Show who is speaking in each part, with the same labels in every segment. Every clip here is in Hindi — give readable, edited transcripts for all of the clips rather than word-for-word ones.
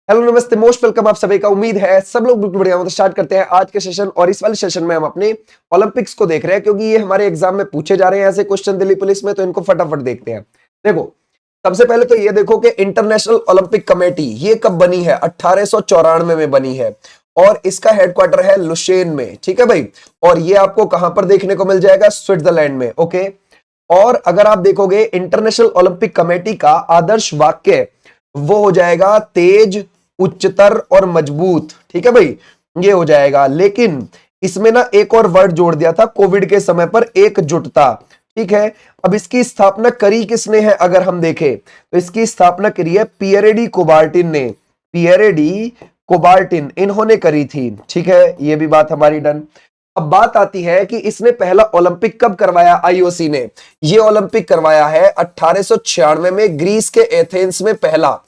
Speaker 1: हेलो नमस्ते मोस्ट वेलकम आप सभी का। उम्मीद है सब लोग बिल्कुल बढ़िया हो। तो स्टार्ट करते हैं आज के सेशन। और इस वाले सेशन में हम अपने ओलंपिक्स को देख रहे हैं क्योंकि ये हमारे एग्जाम में पूछे जा रहे हैं ऐसे क्वेश्चन दिल्ली पुलिस में, तो इनको फटाफट देखते हैं। देखो, सबसे पहले तो ये देखो कि इंटरनेशनल ओलंपिक कमेटी ये कब बनी है? 1894 में बनी है और इसका हेडक्वार्टर है लुशेन में। ठीक है भाई, और ये आपको कहां पर देखने को मिल जाएगा? स्विट्जरलैंड में। ओके, और अगर आप देखोगे इंटरनेशनल ओलंपिक कमेटी का आदर्श वाक्य वो हो जाएगा तेज, उच्चतर और मजबूत। ठीक है भाई, ये हो जाएगा। लेकिन इसमें ना एक और वर्ड जोड़ दिया था कोविड के समय पर, एकजुटता। ठीक है, अब इसकी स्थापना करी किसने है? अगर हम देखें तो इसकी स्थापना करी है पियरे डी कुबार्टिन ने। पियरे डी कुबार्टिन इन्होंने करी थी। ठीक है, ये भी बात हमारी डन। अब बात आती है कि इसने पहला ओलंपिक कब करवाया? आईओसी ने ये ओलंपिक करवाया है 1896 में ग्रीस के एथेंस में पहला।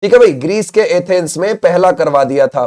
Speaker 1: ठीक है भाई, ग्रीस के एथेंस में पहला करवा दिया था।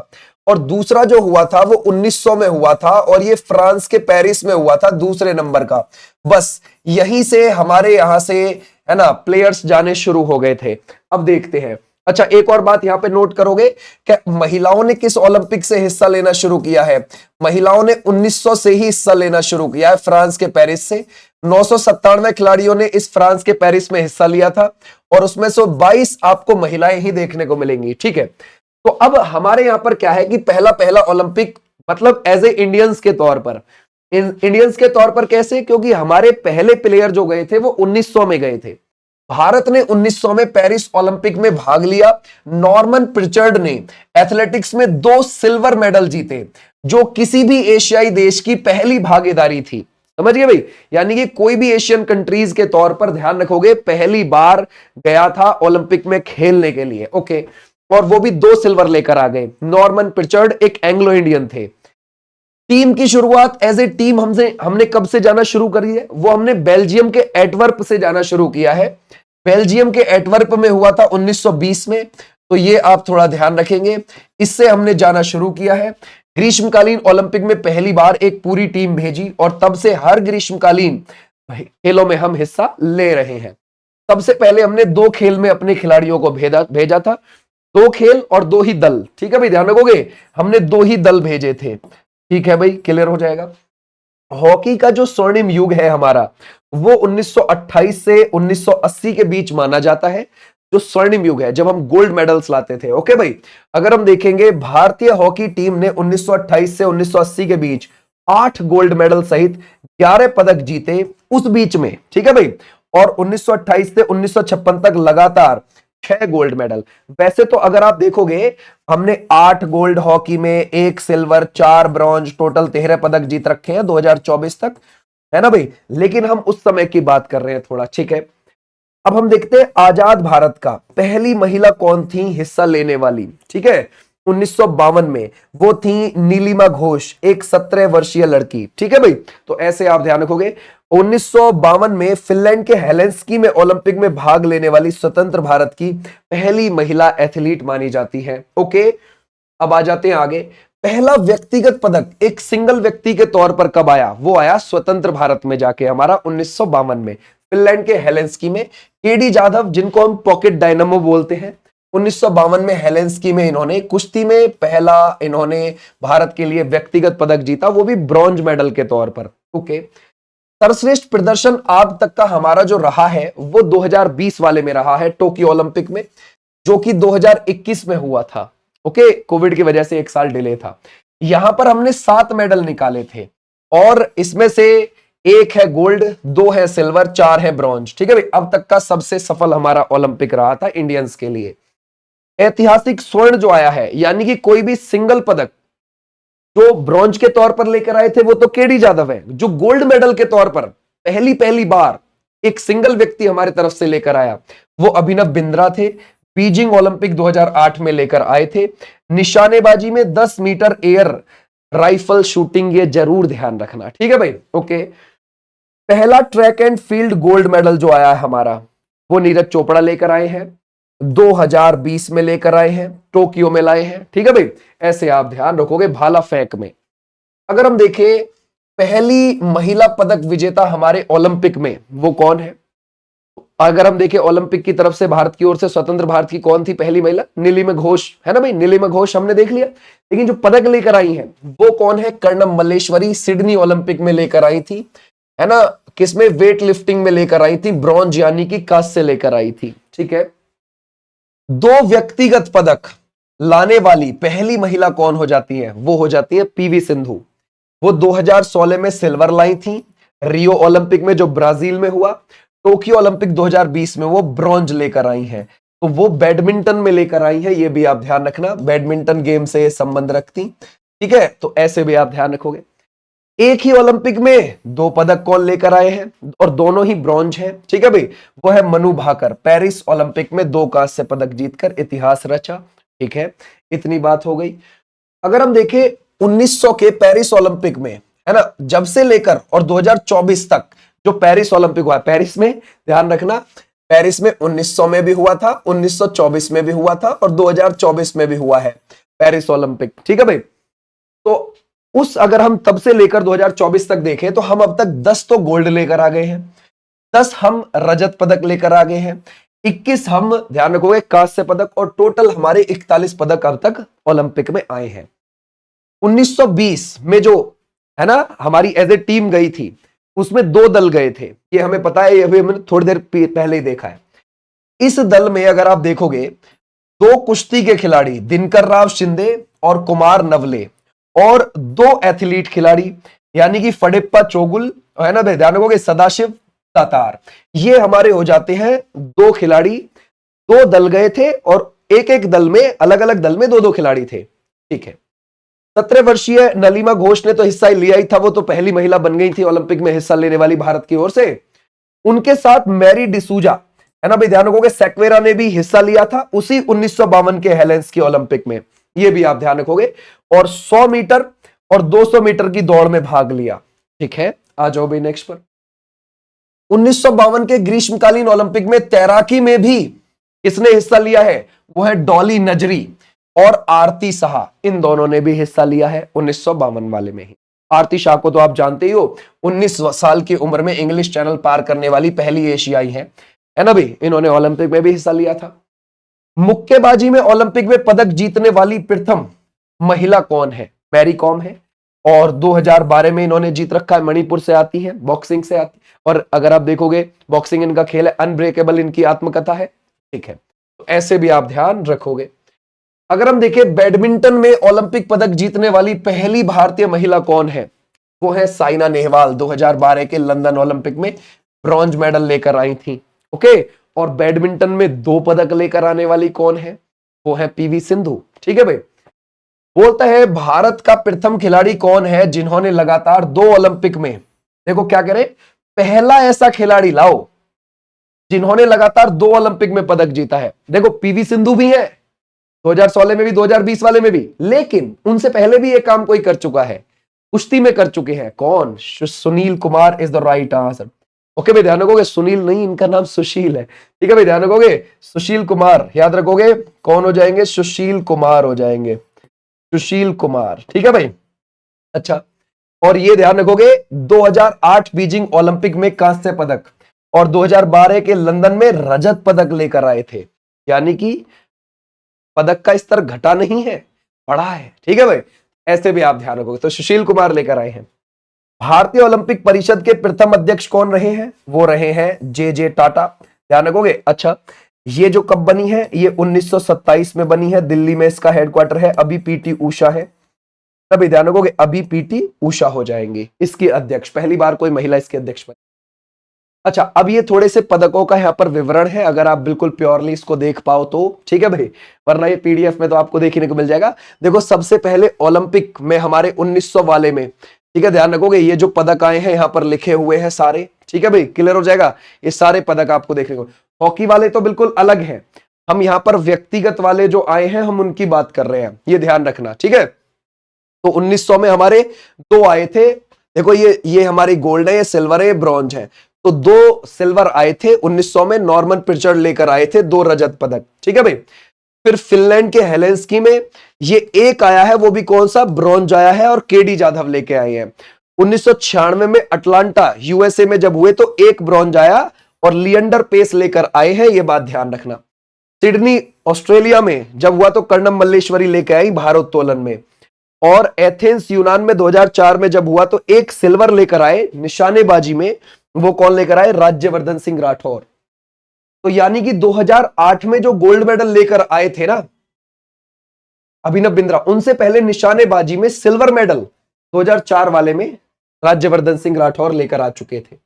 Speaker 1: और दूसरा जो हुआ था वो 1900 में हुआ था और ये फ्रांस के पेरिस में हुआ था दूसरे नंबर का। बस यहीं से हमारे यहां से है ना प्लेयर्स जाने शुरू हो गए थे। अब देखते हैं। अच्छा, एक और बात यहां पे नोट करोगे कि महिलाओं ने किस ओलंपिक से हिस्सा लेना शुरू किया है? महिलाओं ने 1900 से ही हिस्सा लेना शुरू किया है, फ्रांस के पेरिस से। 997 खिलाड़ियों ने इस फ्रांस के पेरिस में हिस्सा लिया था और उसमें से 22 आपको महिलाएं ही देखने को मिलेंगी। ठीक है, तो अब हमारे यहां पर क्या है कि पहला पहला ओलंपिक मतलब एज ए इंडियंस के तौर पर, इंडियंस के तौर पर कैसे? क्योंकि हमारे पहले प्लेयर जो गए थे वो 1900 में गए थे। भारत ने 1900 में पेरिस ओलंपिक में भाग लिया। नॉर्मन प्रिचर्ड ने एथलेटिक्स में 2 सिल्वर मेडल जीते, जो किसी भी एशियाई देश की पहली भागीदारी थी। समझ गए भाई? यानी कि कोई भी एशियन कंट्रीज के तौर पर ध्यान रखोगे पहली बार गया था ओलंपिक में खेलने के लिए। ओके, और वो भी 2 सिल्वर लेकर आ गए। नॉर्मन प्रिचर्ड एक एंग्लो इंडियन थे। टीम की शुरुआत एज ए टीम हमने कब से जाना शुरू करी है? वो हमने बेल्जियम के एंटवर्प से जाना शुरू किया है। बेल्जियम के एंटवर्प में हुआ था 1920 में, तो ये आप थोड़ा ध्यान रखेंगे। इससे हमने जाना शुरू किया है। ग्रीष्मकालीन ओलंपिक में पहली बार एक पूरी टीम भेजी और तब से हर ग्रीष्मकालीन खेलों में हम हिस्सा ले रहे हैं। सबसे पहले हमने 2 खेल में अपने खिलाड़ियों को भेजा था। 2 खेल और 2 ही दल। ठीक है भाई, ध्यान रखोगे, हमने 2 ही दल भेजे थे। ठीक है भाई, क्लियर हो जाएगा। हॉकी का जो स्वर्णिम युग है हमारा, वो 1928 से 1980 के बीच माना जाता है, जो स्वर्णिम युग है जब हम गोल्ड मेडल्स लाते थे। ओके भाई, अगर हम देखेंगे भारतीय हॉकी टीम ने 1928 से 1980 के बीच 8 गोल्ड मेडल सहित 11 पदक जीते उस बीच में। ठीक है भाई, और 1928 से 1956 तक लगातार 6 गोल्ड मेडल। वैसे तो अगर आप देखोगे हमने 8 गोल्ड हॉकी में, 1 सिल्वर, 4 ब्रॉन्ज, टोटल 13 पदक जीत रखे हैं 2024 तक, है ना भाई? लेकिन हम उस समय की बात कर रहे हैं थोड़ा। ठीक है, अब हम देखते हैं आजाद भारत का पहली महिला कौन थी हिस्सा लेने वाली। ठीक है, 1952 में वो थी नीलिमा घोष, एक 17 वर्षीय लड़की। ठीक है भाई, तो ऐसे आप ध्यान रखोगे। 1952 में फिनलैंड के हेलेंस्की में ओलंपिक में भाग लेने वाली स्वतंत्र भारत की पहली महिला एथलीट मानी जाती है। ओके, अब आ जाते हैं आगे। पहला व्यक्तिगत पदक एक सिंगल व्यक्ति के तौर पर कब आया? वो आया स्वतंत्र भारत में जाके हमारा 1952 में, फिनलैंड के हेलेंस्की में। केडी जाधव, जिनको हम पॉकेट डायनामो बोलते हैं, 1952 में हेलेंस्की में इन्होंने कुश्ती में पहला इन्होंने भारत के लिए व्यक्तिगत पदक जीता, वो भी ब्रॉन्ज मेडल के तौर पर। ओके, सर्वश्रेष्ठ प्रदर्शन आज तक का हमारा जो रहा है वो 2020 वाले में रहा है, टोक्यो ओलंपिक में, जो कि 2021 में हुआ था। ओके, कोविड की वजह से 1 साल डिले था। यहां पर हमने 7 मेडल निकाले थे और इसमें से 1 है गोल्ड, 2 है सिल्वर, 4 है ब्रॉन्ज। ठीक है भाई, अब तक का सबसे सफल हमारा ओलंपिक रहा था इंडियंस के लिए। ऐतिहासिक स्वर्ण जो आया है, यानी कि कोई भी सिंगल पदक जो ब्रॉन्ज के तौर पर लेकर आए थे वो तो केडी जाधव है। जो गोल्ड मेडल के तौर पर पहली बार एक सिंगल व्यक्ति हमारे तरफ से लेकर आया वो अभिनव बिंद्रा थे, बीजिंग ओलंपिक 2008 में लेकर आए थे। निशानेबाजी में 10 मीटर एयर राइफल शूटिंग, ये जरूर ध्यान रखना। ठीक है भाई, ओके। पहला track and field gold medal जो आया है हमारा, वो नीरज चोपड़ा लेकर आए हैं, 2020 में लेकर आए हैं, टोक्यो में लाए हैं। ठीक है भाई, ऐसे आप ध्यान रखोगे। भाला फेंक में अगर हम देखें पहली महिला पदक विजेता हमारे ओलंपिक में वो कौन है? अगर हम देखें ओलंपिक की तरफ से भारत की ओर से स्वतंत्र भारत की कौन थी पहली महिला? नीलिमा घोष, है ना भाई, नीलिमा घोष हमने देख लिया। लेकिन जो पदक लेकर आई हैं वो कौन है? कर्णम मल्लेश्वरी, सिडनी ओलंपिक में लेकर आई थी, है ना। किसमें? वेट लिफ्टिंग में लेकर आई थी, ब्रॉन्ज यानी कि कांस्य लेकर आई थी। ठीक है, दो व्यक्तिगत पदक लाने वाली पहली महिला कौन हो जाती है? वो हो जाती है पीवी सिंधु। वो 2016 में सिल्वर लाई थी रियो ओलंपिक में जो ब्राजील में हुआ। टोक्यो ओलंपिक 2020 में वो ब्रॉन्ज लेकर आई हैं। तो वो बैडमिंटन में लेकर आई है, ये भी आप ध्यान रखना, बैडमिंटन गेम से संबंध रखती। ठीक है, तो ऐसे भी आप ध्यान रखोगे। एक ही ओलंपिक में दो पदक कौन लेकर आए हैं और दोनों ही ब्रॉन्ज हैं? ठीक है भाई, वो है मनु भाकर, पेरिस ओलंपिक में 2 कांस्य पदक जीतकर इतिहास रचा। ठीक है, इतनी बात हो गई। अगर हम देखें 1900 के पेरिस ओलंपिक में, है ना, जब से लेकर और 2024 तक जो पेरिस ओलंपिक हुआ, पेरिस में ध्यान रखना, पेरिस में 1900 में भी हुआ था, 1924 में भी हुआ था और 2024 में भी हुआ है पेरिस ओलंपिक। ठीक है भाई, तो उस अगर हम तब से लेकर 2024 तक देखें तो हम अब तक 10 तो गोल्ड लेकर आ गए हैं, 10 हम रजत पदक लेकर आ गए हैं, 21 हम ध्यान रखोगे कांस्य पदक, और टोटल हमारे 41 पदक अब तक ओलंपिक में आए हैं। 1920 में जो है ना हमारी एज ए टीम गई थी, उसमें 2 दल गए थे, ये हमें पता है, ये हमने थोड़ी देर पहले ही देखा है। इस दल में अगर आप देखोगे 2 कुश्ती के खिलाड़ी दिनकर राव शिंदे और कुमार नवले, और 2 एथलीट खिलाड़ी यानी कि फडेप्पा चोगुल, है ना, ध्यान रखोगे सदाशिव तातार, ये हमारे हो जाते हैं 2 खिलाड़ी। 2 दल गए थे और एक एक दल में, अलग अलग दल में 2-2 खिलाड़ी थे। ठीक है, 17 वर्षीय नलिमा घोष ने तो हिस्सा लिया ही था, वो तो पहली महिला बन गई थी ओलंपिक में हिस्सा लेने वाली भारत की ओर से। उनके साथ मैरी डिसूजा, है ना भाई, ध्यान रखोगे सेक्वेरा ने भी हिस्सा लिया था उसी 1952 के हेलेंस की ओलंपिक में, ये भी आप ध्यान रखोगे, और 100 मीटर और 200 मीटर की दौड़ में भाग लिया। ठीक है, आ जाओ भाई नेक्स्ट पर। 1952 के ग्रीष्मकालीन ओलंपिक में तैराकी में भी किसने हिस्सा लिया है? वो है डॉली नजरी और आरती शाह, इन दोनों ने भी हिस्सा लिया है 1952 वाले में ही। आरती शाह को तो आप जानते ही हो, 19 साल की उम्र में इंग्लिश चैनल पार करने वाली पहली एशियाई है ना भाई, इन्होंने ओलंपिक में भी हिस्सा लिया था। मुक्केबाजी में ओलंपिक में पदक जीतने वाली प्रथम महिला कौन है? मैरी कॉम है, और 2012 में इन्होंने जीत रखा है, मणिपुर से आती है, बॉक्सिंग से आती, और अगर आप देखोगे बॉक्सिंग इनका खेल है, अनब्रेकेबल इनकी आत्मकथा है। ठीक है, तो ऐसे भी आप ध्यान रखोगे। अगर हम देखें बैडमिंटन में ओलंपिक पदक जीतने वाली पहली भारतीय महिला कौन है? वो है साइना नेहवाल, 2012 के लंदन ओलंपिक में ब्रॉन्ज मेडल लेकर आई थी। ओके, और बैडमिंटन में 2 पदक लेकर आने वाली कौन है? वो है पीवी सिंधु। ठीक है भाई, बोलता है भारत का प्रथम खिलाड़ी कौन है जिन्होंने लगातार 2 ओलंपिक में, देखो क्या करे, पहला ऐसा खिलाड़ी लाओ जिन्होंने लगातार 2 ओलंपिक में पदक जीता है। देखो पीवी सिंधु भी है 2016 में भी, 2020 वाले में भी, लेकिन उनसे पहले भी ये काम कोई कर चुका है, कुश्ती में कर चुके हैं। कौन? Sunil Kumar is the right answer. Okay भाई, ध्यान रखोगे, सुनील नहीं, इनका नाम सुशील है। ठीक है भाई, ध्यान रखोगे, सुशील कुमार, याद रखोगे कौन हो जाएंगे? सुशील कुमार हो जाएंगे, सुशील कुमार। ठीक है भाई, अच्छा, और ये ध्यान रखोगे 2008 बीजिंग ओलंपिक में कांस्य पदक और 2012 के लंदन में रजत पदक लेकर आए थे, यानी कि पदक का स्तर घटा नहीं है, बढ़ा है। ठीक है भाई, ऐसे भी आप ध्यान रखोगे, तो सुशील कुमार लेकर आए हैं। भारतीय ओलंपिक परिषद के प्रथम अध्यक्ष कौन रहे हैं? वो रहे हैं जे टाटा, ध्यान रखोगे। अच्छा, ये जो कब बनी है? ये 1927 में बनी है, दिल्ली में इसका हेडक्वार्टर है। अभी पीटी उषा है, तभी ध्यान रखोगे, अभी पीटी उषा हो जाएंगी इसकी अध्यक्ष, पहली बार कोई महिला इसके अध्यक्ष बनी। अच्छा, अब ये थोड़े से पदकों का यहाँ पर विवरण है, अगर आप बिल्कुल प्योरली इसको देख पाओ तो ठीक है भाई, वरना ये पीडीएफ में तो आपको देखने को मिल जाएगा। देखो सबसे पहले ओलंपिक में हमारे 1900 वाले में, ठीक है, ध्यान रखोगे, ये जो पदक आए हैं यहाँ पर लिखे हुए हैं सारे। ठीक है भाई, क्लियर हो जाएगा, ये सारे पदक आपको देखने को। हॉकी वाले तो बिल्कुल अलग हैं, हम यहाँ पर व्यक्तिगत वाले जो आए हैं हम उनकी बात कर रहे हैं, ये ध्यान रखना। ठीक है, तो 1900 में हमारे 2 आए थे, देखो ये हमारी गोल्ड है, ये सिल्वर है, ये ब्रॉन्ज है, तो 2 सिल्वर आए थे 1900 में, नॉर्मन प्रिचर्ड लेकर आए थे 2 रजत पदक। ठीक है भाई, फिर फिनलैंड के हेलेंस्की में ये 1 आया है, वो भी कौन सा? ब्रॉन्ज आया है, और केडी जाधव लेके आए हैं। 1996 में अटलांटा यूएसए में जब हुए तो 1 ब्रॉन्ज आया और लिएंडर पेस लेकर आए हैं, यह बात ध्यान रखना। सिडनी ऑस्ट्रेलिया में जब हुआ तो कर्णम मल्लेश्वरी लेकर आई भारोत्तोलन में, और एथेंस यूनान में 2004 में जब हुआ तो एक सिल्वर लेकर आए निशानेबाजी में। वो कौन लेकर आए? राज्यवर्धन सिंह राठौर। तो यानी कि 2008 में जो गोल्ड मेडल लेकर आए थे ना अभिनव बिंद्रा, उनसे पहले निशानेबाजी में सिल्वर मेडल 2004 वाले में राज्यवर्धन सिंह राठौर लेकर आ चुके थे।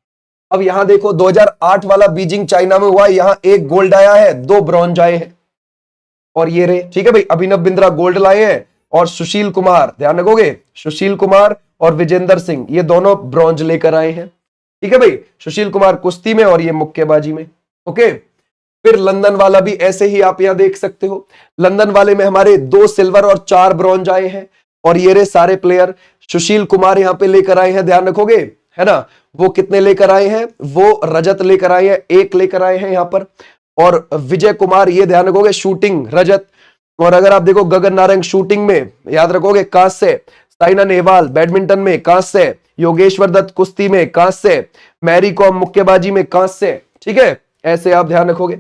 Speaker 1: अब यहां देखो 2008 वाला बीजिंग चाइना में हुआ, यहां एक गोल्ड आया है, 2 ब्रॉन्ज आए हैं, और ये रहे। ठीक है भाई, अभिनव बिंद्रा गोल्ड लाए हैं और सुशील कुमार, ध्यान रखोगे, सुशील कुमार और विजेंदर सिंह ये दोनों ब्रॉन्ज लेकर आए हैं। ठीक है भाई, सुशील कुमार कुश्ती में और ये मुक्केबाजी में। ओके, फिर लंदन वाला भी ऐसे ही आप यहां देख सकते हो। लंदन वाले में हमारे 2 सिल्वर और 4 ब्रॉन्ज आए हैं, और ये रहे सारे प्लेयर। सुशील कुमार यहां पे लेकर आए हैं, ध्यान रखोगे, है ना। वो कितने लेकर आए हैं? वो रजत लेकर आए हैं, 1 लेकर आए हैं यहां पर। और विजय कुमार, ये ध्यान रखोगे, शूटिंग रजत। और अगर आप देखो गगन नारंग शूटिंग में याद रखोगे कांस्य। साइना नेहवाल बैडमिंटन में कांस्य। योगेश्वर दत्त कुश्ती में कांस्य। मैरी कॉम मुक्केबाजी में कांस्य। ठीक है, ऐसे आप ध्यान रखोगे।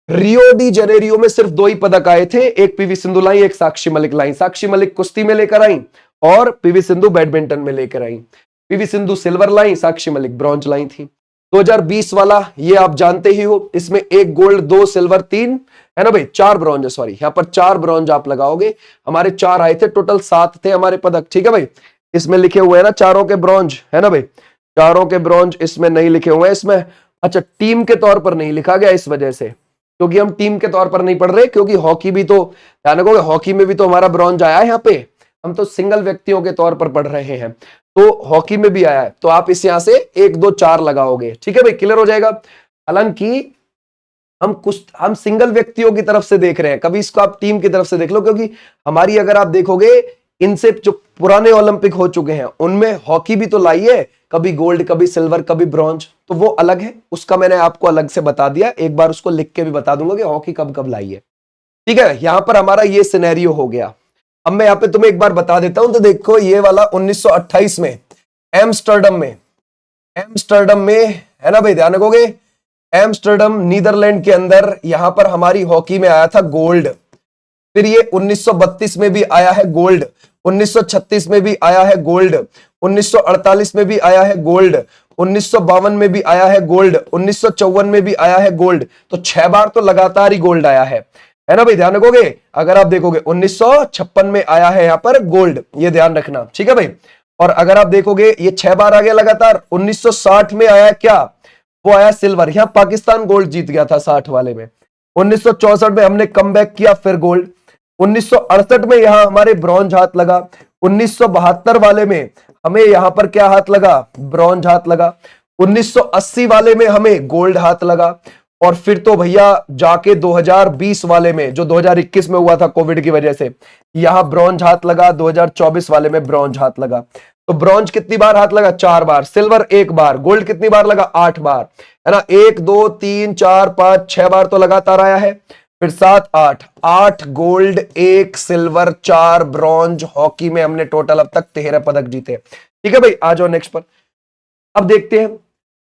Speaker 1: रियो डी जेनेरियो में सिर्फ 2 ही पदक आए थे, एक पीवी सिंधु लाई, एक साक्षी मलिक लाई। साक्षी मलिक कुश्ती में लेकर आई और पीवी सिंधु बैडमिंटन में लेकर आई। पीवी सिंधु सिल्वर लाई, साक्षी मलिक ब्रॉन्ज लाई थी। 2020 वाला ये आप जानते ही हो, इसमें 1 गोल्ड 2 सिल्वर 3, है ना भाई, 4 ब्रॉन्ज, सॉरी यहां पर 4 ब्रॉन्ज आप लगाओगे, हमारे 4 आए थे, टोटल 7 थे हमारे पदक। ठीक है भाई, इसमें लिखे हुए हैं ना चारों के ब्रॉन्ज, है ना भाई, चारों के ब्रॉन्ज इसमें नहीं लिखे हुए हैं इसमें। अच्छा, टीम के तौर पर नहीं लिखा गया इस वजह से, क्योंकि हम टीम के तौर पर नहीं पढ़ रहे, क्योंकि हॉकी भी तो ध्यान रखोगे, हॉकी में भी तो हमारा ब्रॉन्ज आया है यहाँ पे, हम तो सिंगल व्यक्तियों के तौर पर पढ़ रहे हैं, तो हॉकी में भी आया है, तो आप इस यहां से 1 2 4 लगाओगे। ठीक है भाई, क्लियर हो जाएगा। हालांकि हम सिंगल व्यक्तियों की तरफ से देख रहे हैं, कभी इसको आप टीम की तरफ से देख लो, क्योंकि हमारी अगर आप देखोगे इनसे जो पुराने ओलंपिक हो चुके हैं उनमें हॉकी भी तो लाई है, कभी गोल्ड कभी सिल्वर कभी ब्रॉन्ज, तो वो अलग है, उसका मैंने आपको अलग से बता दिया, एक बार उसको लिख के भी बता दूंगा कि हॉकी कब कब लाई है। ठीक है, यहां पर हमारा ये सिनेरियो हो गया। अब मैं यहां पे तुम्हें एक बार बता देता हूं, तो देखो ये वाला 1928 में एम्स्टर्डम में है ना भाई, ध्यान रखोगे, एम्स्टर्डम नीदरलैंड के अंदर, यहां पर हमारी हॉकी में आया था गोल्ड। फिर ये 1932 में भी आया है गोल्ड, 1936 में भी आया है गोल्ड, 1948 में भी आया है गोल्ड, 1952 में भी आया है गोल्ड, 1954 में भी आया है गोल्ड। तो 6 बार तो लगातार ही गोल्ड आया है ना भाई, ध्यान रखोगे। अगर आप देखोगे 1956 में आया है यहां पर गोल्ड, ये ध्यान रखना। ठीक है भाई, और अगर आप देखोगे ये 6 बार आ गया लगातार। 1960 में आया क्या? वो आया सिल्वर, यहां पाकिस्तान गोल्ड जीत गया था 60 वाले में। 1964 में हमने कमबैक किया, फिर गोल्ड। 1968 में यहां हमारे ब्रॉन्ज हाथ लगा। 1972 वाले में हमें यहां पर क्या हाथ लगा? ब्रॉन्ज हाथ लगा। 1980 वाले में हमें गोल्ड हाथ लगा। और फिर तो भैया जाके 2020 वाले में, जो 2021 में हुआ था कोविड की वजह से, यहां ब्रॉन्ज हाथ लगा। 2024 वाले में ब्रॉन्ज हाथ लगा। तो ब्रॉन्ज कितनी बार हाथ लगा? 4 बार। सिल्वर 1 बार। गोल्ड कितनी बार लगा? 8 बार, है ना। 1 2 3 4 5 6 बार तो लगातार आया है। फिर 7 8 गोल्ड, 1 सिल्वर, 4 ब्रॉन्ज। हॉकी में हमने टोटल अब तक 13 पदक जीते। ठीक है भाई, आ जाओ नेक्स्ट पर। अब देखते हैं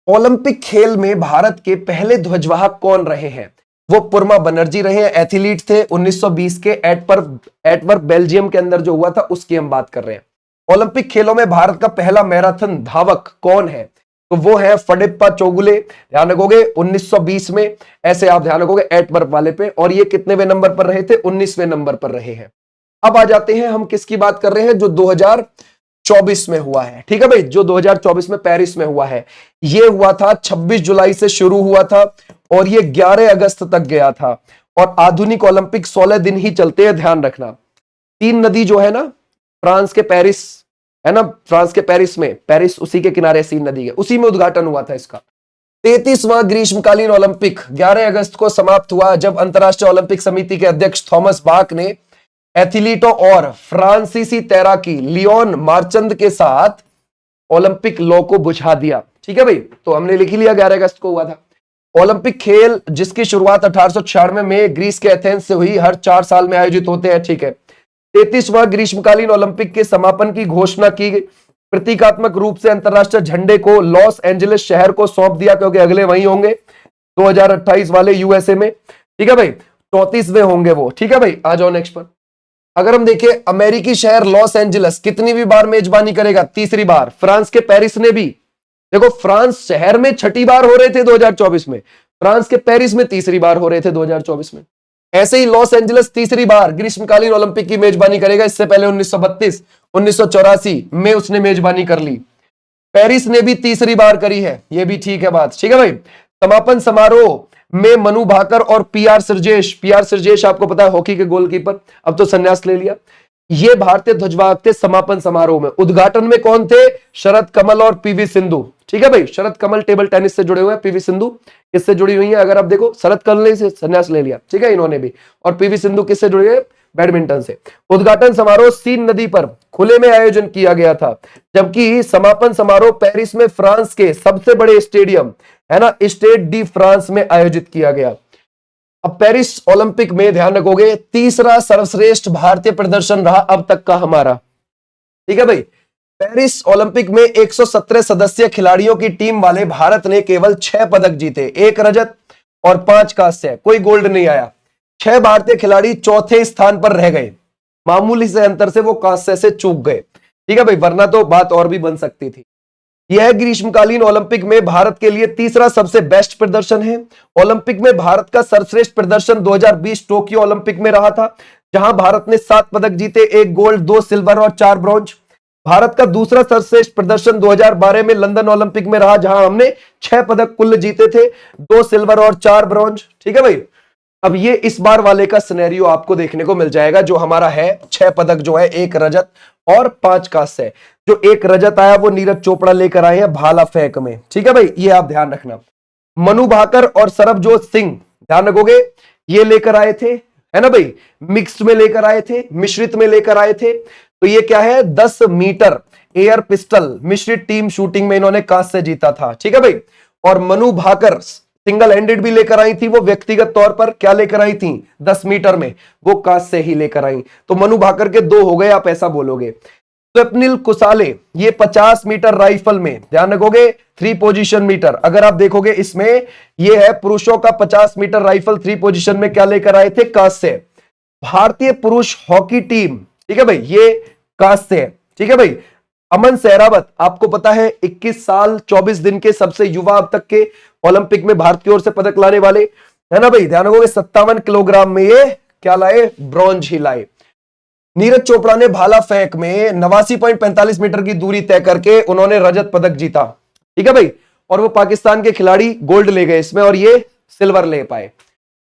Speaker 1: ओलंपिक खेल में भारत के पहले ध्वजवाहक कौन रहे हैं। वो पुरमा बनर्जी रहे हैं, एथलीट थे। 1920 के एटवर्प बेल्जियम के अंदर जो हुआ था उसकी हम बात कर रहे हैं। ओलंपिक खेलों में भारत का पहला मैराथन धावक कौन है? तो वो है फडिप्पा चोगुले, ध्यान रखोगे 1920 में, ऐसे आप ध्यान रखोगे एटवर्प वाले पे। और ये कितनेवें नंबर पर रहे थे? 19वें नंबर पर रहे हैं। अब आ जाते हैं हम किसकी बात कर रहे हैं, जो 2024 में हुआ है। ठीक है भाई, जो 2024 में पेरिस में हुआ है। ये हुआ था 26 जुलाई से शुरू हुआ था और ये 11 अगस्त तक गया था। और आधुनिक ओलंपिक 16 दिन ही चलते हैं, ध्यान रखना। 3 नदी जो है ना, फ्रांस के पेरिस, है ना, फ्रांस के पेरिस में, पेरिस उसी के किनारे सीन नदी है, उसी में उद्घाटन हुआ था इसका। 33वां ग्रीष्मकालीन ओलंपिक 11 अगस्त को समाप्त हुआ, जब अंतरराष्ट्रीय ओलंपिक समिति के अध्यक्ष थॉमस बाक ने एथलीटों और फ्रांसीसी तैराकी लियोन मार्चंद के साथ ओलंपिक लॉ को बुझा दिया। ठीक है भाई, तो हमने लिख लिया 11 अगस्त को हुआ था। ओलंपिक खेल जिसकी शुरुआत 1896 में ग्रीस के एथेंस से हुई, हर 4 साल में आयोजित होते हैं। ठीक है, 33वां ग्रीष्मकालीन ओलंपिक के समापन की घोषणा की प्रतीकात्मक रूप से अंतरराष्ट्रीय झंडे को लॉस एंजलिस शहर को सौंप दिया, क्योंकि अगले वहीं होंगे 2028 वाले यूएसए में। ठीक है भाई, 34वें होंगे वो। ठीक है भाई, आ जाओ नेक्स्ट पर। अगर हम देखें अमेरिकी शहर लॉस एंजलिस कितनी भी बार मेजबानी करेगा? तीसरी बार। फ्रांस के पेरिस ने भी, देखो फ्रांस शहर में छठी बार हो रहे थे 2024 में, फ्रांस के पेरिस में तीसरी बार हो रहे थे 2024 में। ऐसे ही लॉस एंजलिस तीसरी बार ग्रीष्मकालीन ओलंपिक की मेजबानी करेगा। इससे पहले 1932, 1984 में उसने मेजबानी कर ली। पेरिस ने भी तीसरी बार करी है, ये भी ठीक है बात। ठीक है भाई, समापन समारोह में मनु भाकर और पीआर सिरजेश आपको पता है हॉकी के गोलकीपर, अब तो संन्यास ले लिया, ये भारतीय ध्वजवाहक थे समापन समारोह में। उद्घाटन में कौन थे? शरद कमल और पीवी सिंधु। ठीक है भाई, शरद कमल टेबल टेनिस से जुड़े हुए हैं, पीवी सिंधु किससे जुड़ी हुई है? अगर आप देखो शरद कमल ने संन्यास ले लिया, ठीक है, इन्होंने भी, और पीवी सिंधु किससे जुड़े हुए? बैडमिंटन से। उद्घाटन समारोह सीन नदी पर खुले में आयोजन किया गया था, जबकि समापन समारोह पेरिस में फ्रांस के सबसे बड़े स्टेडियम है ना, स्टेड डी फ्रांस में आयोजित किया गया। अब पेरिस ओलंपिक में ध्यान रखोगे तीसरा सर्वश्रेष्ठ भारतीय प्रदर्शन रहा अब तक का हमारा। ठीक है भाई, पेरिस ओलंपिक में 117 सदस्यीय खिलाड़ियों की टीम वाले भारत ने केवल 6 पदक जीते, 1 रजत और 5 कांस्य, कोई गोल्ड नहीं आया। 6 भारतीय खिलाड़ी चौथे स्थान पर रह गए, मामूली से अंतर से वो कांस्य से चूक गए। ठीक है भाई, वरना तो बात और भी बन सकती थी। यह ग्रीष्मकालीन ओलंपिक में भारत के लिए तीसरा सबसे बेस्ट प्रदर्शन है। ओलंपिक में भारत का सर्वश्रेष्ठ प्रदर्शन 2020 टोक्यो ओलंपिक में रहा था, जहां भारत ने 7 पदक जीते, 1 गोल्ड, 2 सिल्वर और 4 ब्रॉन्ज। भारत का दूसरा सर्वश्रेष्ठ प्रदर्शन 2012 में लंदन ओलंपिक में रहा, जहां हमने 6 पदक कुल जीते थे, 2 सिल्वर और 4 ब्रॉन्ज। ठीक है भाई, अब ये इस बार वाले का सिनेरियो आपको देखने को मिल जाएगा, जो हमारा है 6 पदक जो है, 1 रजत और 5 कांस्य। जो 1 रजत आया वो नीरज चोपड़ा लेकर आए हैं भाला फेंक में। ठीक है भाई, ये आप ध्यान रखना। मनु भाकर और सरबजोत सिंह, ध्यान रखोगे, ये लेकर आए थे, है ना भाई, मिक्स्ड में लेकर आए थे, मिश्रित में लेकर आए थे। तो ये क्या है? 10 मीटर एयर पिस्टल मिश्रित टीम शूटिंग में इन्होंने कांस्य जीता था। ठीक है भाई, और मनु भाकर सिंगल हैंडेड भी लेकर आई थी, वो व्यक्तिगत तौर पर क्या लेकर आई थी? 10 मीटर में वो कांस्य ही लेकर आई। तो मनु भाकर के 2 हो गए, आप ऐसा बोलोगे। स्वप्निल कुसाले, ये 50 मीटर राइफल में, ध्यान रखोगे, 3 पोजीशन मीटर, अगर आप देखोगे इसमें ये है पुरुषों का 50 मीटर राइफल 3 पोजीशन में, क्या लेकर आए थे? कांस्य। भारतीय पुरुष हॉकी टीम, ठीक है भाई, ये कांस्य। ठीक है भाई, अमन सहरावत, आपको पता है 21 साल 24 दिन के सबसे युवा अब तक के ओलंपिक में भारत की ओर से पदक लाने वाले, है ना भाई, ध्यान रखोगे 57 किलोग्राम में ये क्या लाए? ब्रॉन्ज ही लाए। नीरज चोपड़ा ने भाला फेंक में 89.45 मीटर की दूरी तय करके उन्होंने रजत पदक जीता। ठीक है भाई, और वो पाकिस्तान के खिलाड़ी गोल्ड ले गए इसमें और ये सिल्वर ले पाए।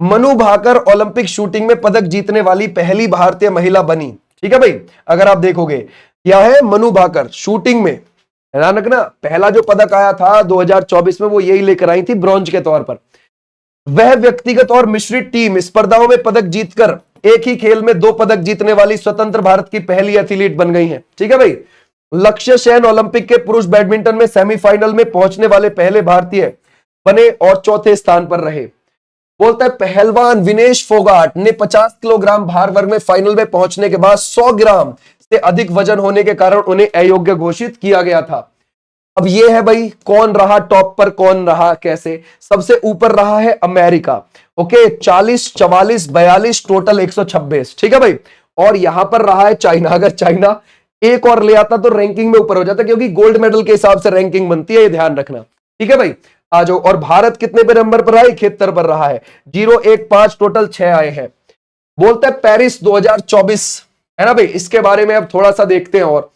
Speaker 1: मनु भाकर ओलंपिक शूटिंग में पदक जीतने वाली पहली भारतीय महिला बनी। ठीक है भाई, अगर आप देखोगे क्या है, मनु भाकर शूटिंग में, ध्यान रखना, पहला जो पदक आया था 2024 में वो यही लेकर आई थी ब्रॉन्ज के तौर पर। वह व्यक्तिगत और मिश्रित टीम स्पर्धाओं में पदक जीतकर एक ही खेल में 2 पदक जीतने वाली स्वतंत्र भारत की पहली एथलीट बन गई हैं। ठीक है भाई, लक्ष्य सेन ओलंपिक के पुरुष बैडमिंटन में सेमीफाइनल में पहुंचने वाले पहले भारतीय बने और चौथे स्थान पर रहे। बोलता है पहलवान विनेश फोगाट ने 50 किलोग्राम भार वर्ग में फाइनल में पहुंचने के बाद 100 ग्राम से अधिक वजन होने के कारण उन्हें अयोग्य घोषित किया गया था। अब ये है भाई, कौन रहा टॉप पर, कौन रहा कैसे? सबसे ऊपर रहा है अमेरिका, ओके, 40, 44, 42, टोटल 126। ठीक है भाई, और यहां पर रहा है चाइना। अगर चाइना एक और ले आता तो रैंकिंग में ऊपर हो जाता, क्योंकि गोल्ड मेडल के हिसाब से रैंकिंग बनती है, ये ध्यान रखना। ठीक है भाई, आ जाओ। और भारत कितने पे नंबर पर रहा है? 71 पर रहा है, 0, 1, 5, टोटल 6 आए हैं। बोलता है पेरिस 2024, है ना भाई, इसके बारे में अब थोड़ा सा देखते हैं। और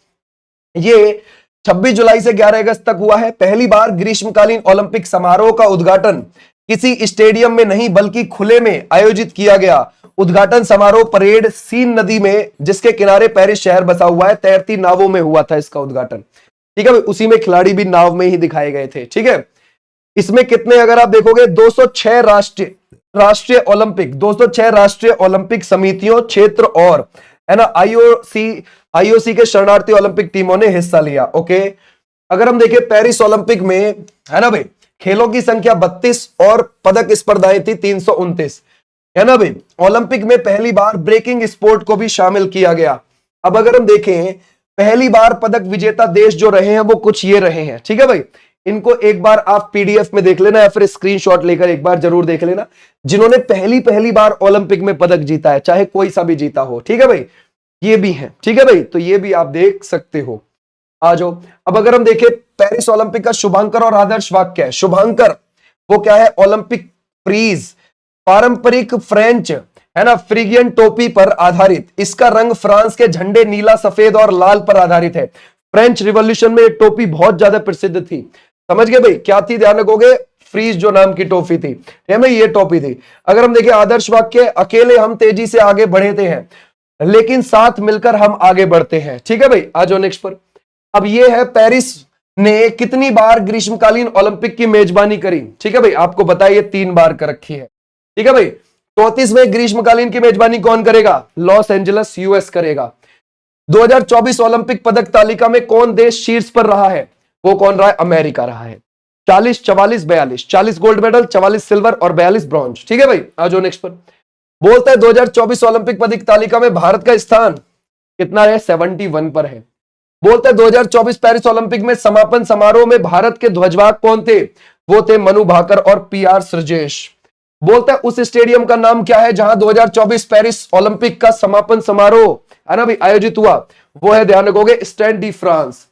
Speaker 1: ये 26 जुलाई से 11 अगस्त तक हुआ है। पहली बार ग्रीष्मकालीन ओलंपिक समारोह का उद्घाटन किसी स्टेडियम में नहीं बल्कि खुले में आयोजित किया गया। उद्घाटन समारोह परेड सीन नदी में, जिसके किनारे पेरिस शहर बसा हुआ है, तैरती नावों में हुआ था इसका उद्घाटन। ठीक है भाई, उसी में खिलाड़ी भी नाव में ही दिखाए गए थे। ठीक है, इसमें कितने अगर आप देखोगे 206 राष्ट्रीय ओलंपिक समितियों, क्षेत्र और, है ना, आईओसी के शरणार्थी ओलंपिक टीमों ने हिस्सा लिया। ओके, अगर हम देखें पेरिस ओलंपिक में, है ना भाई, खेलों की संख्या 32 और पदक स्पर्धाएं थी 329, है ना भाई। ओलंपिक में पहली बार ब्रेकिंग स्पोर्ट को भी शामिल किया गया। अब अगर हम देखें पहली बार पदक विजेता देश जो रहे हैं वो कुछ ये रहे हैं, ठीक है भाई। इनको एक बार आप पीडीएफ में देख लेना या फिर स्क्रीनशॉट लेकर एक बार जरूर देख लेना, जिन्होंने पहली बार ओलंपिक में पदक जीता है, चाहे कोई सा भी जीता हो, ठीक है भाई। ये भी है, ठीक है भाई, तो ये भी आप देख सकते हो। आ जाओ अब अगर हम देखें पेरिस ओलंपिक का शुभांकर और आदर्श वाक्य है। शुभांकर वो क्या है, ओलंपिक फ्रीज, पारंपरिक फ्रेंच है ना फ्रीगियन टोपी पर आधारित। इसका रंग फ्रांस के झंडे नीला, सफेद और लाल पर आधारित है। फ्रेंच रिवॉल्यूशन में ये टोपी बहुत ज्यादा प्रसिद्ध थी। समझ गए भाई, क्या थी, ध्यान रखोगे, फ्रीज जो नाम की टोपी थी, है ना, ये टोपी थी। अगर हम देखें आदर्श वाक्य, अकेले हम तेजी से आगे बढ़ते हैं लेकिन साथ मिलकर हम आगे बढ़ते हैं, ठीक है भाई। आ जाओ नेक्स्ट पर। अब ये है पेरिस ने कितनी बार ग्रीष्मकालीन ओलंपिक की मेजबानी करी, ठीक है भाई, आपको बताइए 3 बार कर रखी है, ठीक है भाई। 34वें ग्रीष्मकालीन की मेजबानी कौन करेगा, लॉस एंजलिस यूएस करेगा। 2024 ओलंपिक पदक तालिका में कौन देश शीर्ष पर रहा है, वो कौन रहा है, अमेरिका रहा है। 40, 44, 42, 40 गोल्ड मेडल, 44 सिल्वर और 42 ब्रॉन्ज, ठीक है भाई। आ जाओ नेक्स्ट पर। बोलता है 2024 ओलंपिक पदक तालिका में भारत का स्थान कितना है, 71 पर है। बोलता है 2024 पेरिस ओलंपिक में समापन समारोह में भारत के ध्वजवाहक कौन थे, वो थे मनु भाकर और पीआर श्रीजेश। बोलता है उस स्टेडियम का नाम क्या है जहां 2024 पेरिस ओलंपिक का समापन समारोह है ना भाई आयोजित हुआ, वो है, ध्यान रखोगे, स्टैड डी फ्रांस।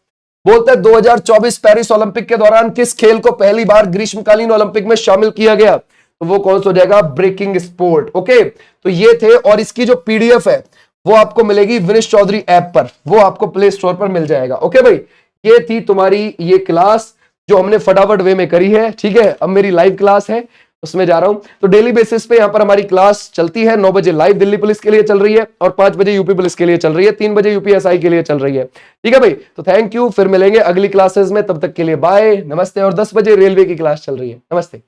Speaker 1: बोलता है 2024 पेरिस ओलंपिक के दौरान किस खेल को पहली बार ग्रीष्मकालीन ओलंपिक में शामिल किया गया, तो वो कौन सा हो जाएगा, ब्रेकिंग स्पोर्ट। ओके, तो ये थे, और इसकी जो पीडीएफ है वो आपको मिलेगी विनेश चौधरी ऐप पर, वो आपको प्ले स्टोर पर मिल जाएगा। ओके भाई, ये थी तुम्हारी ये क्लास जो हमने फटाफट वे में करी है, ठीक है। अब मेरी लाइव क्लास है, उसमें जा रहा हूं। तो डेली बेसिस पे यहां पर हमारी क्लास चलती है। 9 बजे लाइव दिल्ली पुलिस के लिए चल रही है और 5 बजे यूपी पुलिस के लिए चल रही है, 3 बजे यूपीएसआई के लिए चल रही है, ठीक है भाई। तो थैंक यू, फिर मिलेंगे अगली क्लासेस में, तब तक के लिए बाय, नमस्ते। और 10 बजे रेलवे की क्लास चल रही है, नमस्ते।